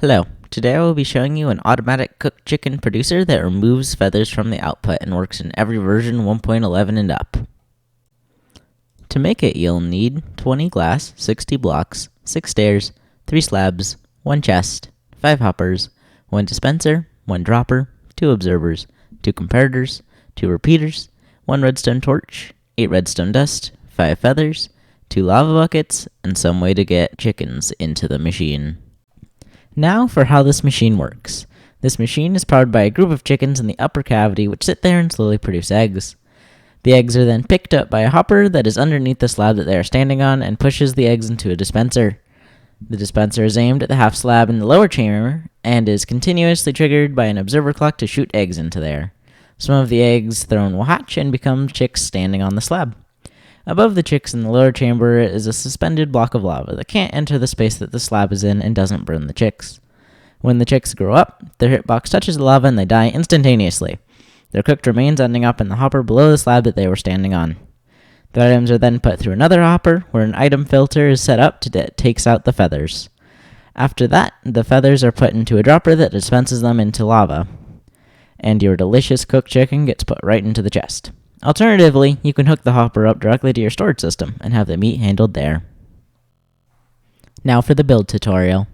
Hello, today I will be showing you an automatic cooked chicken producer that removes feathers from the output and works in every version 1.11 and up. To make it, you'll need 20 glass, 60 blocks, 6 stairs, 3 slabs, 1 chest, 5 hoppers, 1 dispenser, 1 dropper, 2 observers, 2 comparators, 2 repeaters, 1 redstone torch, 8 redstone dust, 5 feathers, 2 lava buckets, and some way to get chickens into the machine. Now for how this machine works. This machine is powered by a group of chickens in the upper cavity which sit there and slowly produce eggs. The eggs are then picked up by a hopper that is underneath the slab that they are standing on and pushes the eggs into a dispenser. The dispenser is aimed at the half slab in the lower chamber and is continuously triggered by an observer clock to shoot eggs into there. Some of the eggs thrown will hatch and become chicks standing on the slab. Above the chicks in the lower chamber is a suspended block of lava that can't enter the space that the slab is in and doesn't burn the chicks. When the chicks grow up, their hitbox touches the lava and they die instantaneously. Their cooked remains ending up in the hopper below the slab that they were standing on. The items are then put through another hopper where an item filter is set up that takes out the feathers. After that, the feathers are put into a dropper that dispenses them into lava, and your delicious cooked chicken gets put right into the chest. Alternatively, you can hook the hopper up directly to your storage system and have the meat handled there. Now for the build tutorial.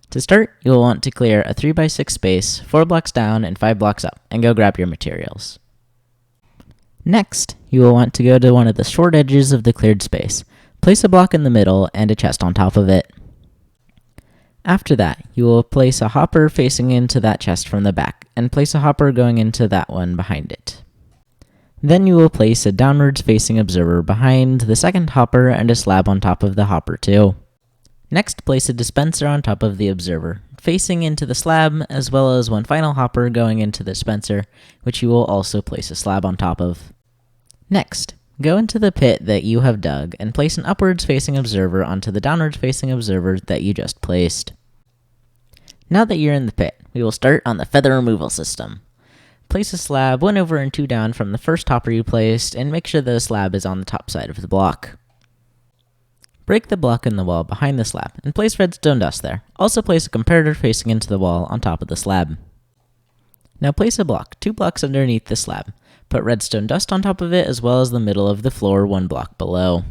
To start, you will want to clear a 3x6 space 4 blocks down and 5 blocks up, and go grab your materials. Next, you will want to go to one of the short edges of the cleared space. Place a block in the middle and a chest on top of it. After that, you will place a hopper facing into that chest from the back, and place a hopper going into that one behind it. Then you will place a downwards facing observer behind the second hopper and a slab on top of the hopper too. Next, place a dispenser on top of the observer, facing into the slab, as well as one final hopper going into the dispenser, which you will also place a slab on top of. Next, go into the pit that you have dug and place an upwards facing observer onto the downwards facing observer that you just placed. Now that you're in the pit, we will start on the feather removal system. Place a slab 1 over and 2 down from the first hopper you placed, and make sure the slab is on the top side of the block. Break the block in the wall behind the slab, and place redstone dust there. Also place a comparator facing into the wall on top of the slab. Now place a block 2 blocks underneath the slab. Put redstone dust on top of it, as well as the middle of the floor 1 block below.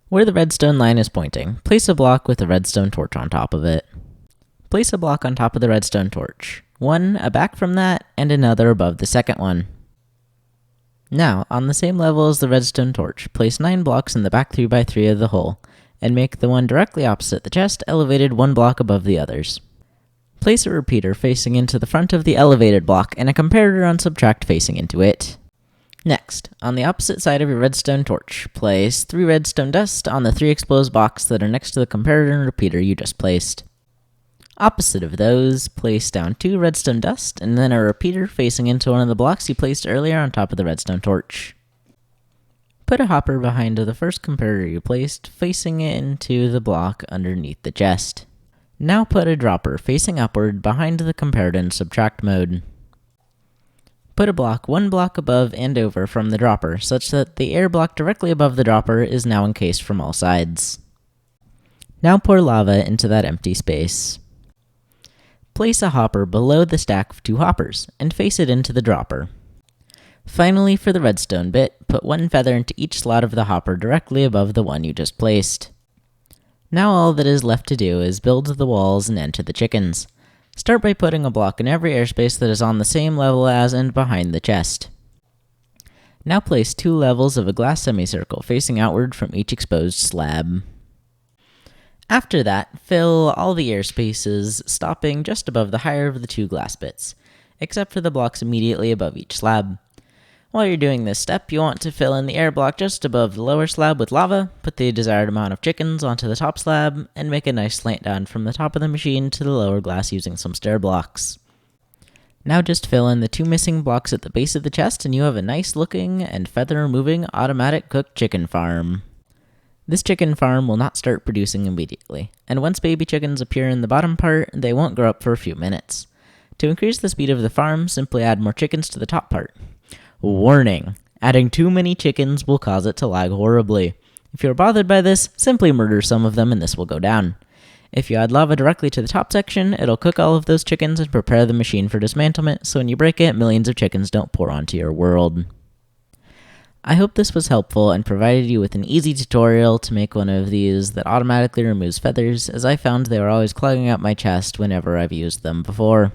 Where the redstone line is pointing, place a block with a redstone torch on top of it. Place a block on top of the redstone torch. One back from that, and another above the second one. Now, on the same level as the redstone torch, place 9 blocks in the back 3x3 of the hole, and make the one directly opposite the chest elevated 1 block above the others. Place a repeater facing into the front of the elevated block, and a comparator on subtract facing into it. Next, on the opposite side of your redstone torch, place 3 redstone dust on the 3 exposed blocks that are next to the comparator and repeater you just placed. Opposite of those, place down 2 redstone dust, and then a repeater facing into one of the blocks you placed earlier on top of the redstone torch. Put a hopper behind the first comparator you placed, facing it into the block underneath the chest. Now put a dropper facing upward behind the comparator in subtract mode. Put a block 1 block above and over from the dropper, such that the air block directly above the dropper is now encased from all sides. Now pour lava into that empty space. Place a hopper below the stack of 2 hoppers, and face it into the dropper. Finally, for the redstone bit, put 1 feather into each slot of the hopper directly above the one you just placed. Now all that is left to do is build the walls and enter the chickens. Start by putting a block in every airspace that is on the same level as and behind the chest. Now place 2 levels of a glass semicircle facing outward from each exposed slab. After that, fill all the air spaces, stopping just above the higher of the 2 glass bits, except for the blocks immediately above each slab. While you're doing this step, you want to fill in the air block just above the lower slab with lava, put the desired amount of chickens onto the top slab, and make a nice slant down from the top of the machine to the lower glass using some stair blocks. Now just fill in the 2 missing blocks at the base of the chest, and you have a nice looking and feather removing automatic cooked chicken farm. This chicken farm will not start producing immediately, and once baby chickens appear in the bottom part, they won't grow up for a few minutes. To increase the speed of the farm, simply add more chickens to the top part. Warning! Adding too many chickens will cause it to lag horribly. If you're bothered by this, simply murder some of them and this will go down. If you add lava directly to the top section, it'll cook all of those chickens and prepare the machine for dismantlement, so when you break it, millions of chickens don't pour onto your world. I hope this was helpful and provided you with an easy tutorial to make one of these that automatically removes feathers, as I found they were always clogging up my chest whenever I've used them before.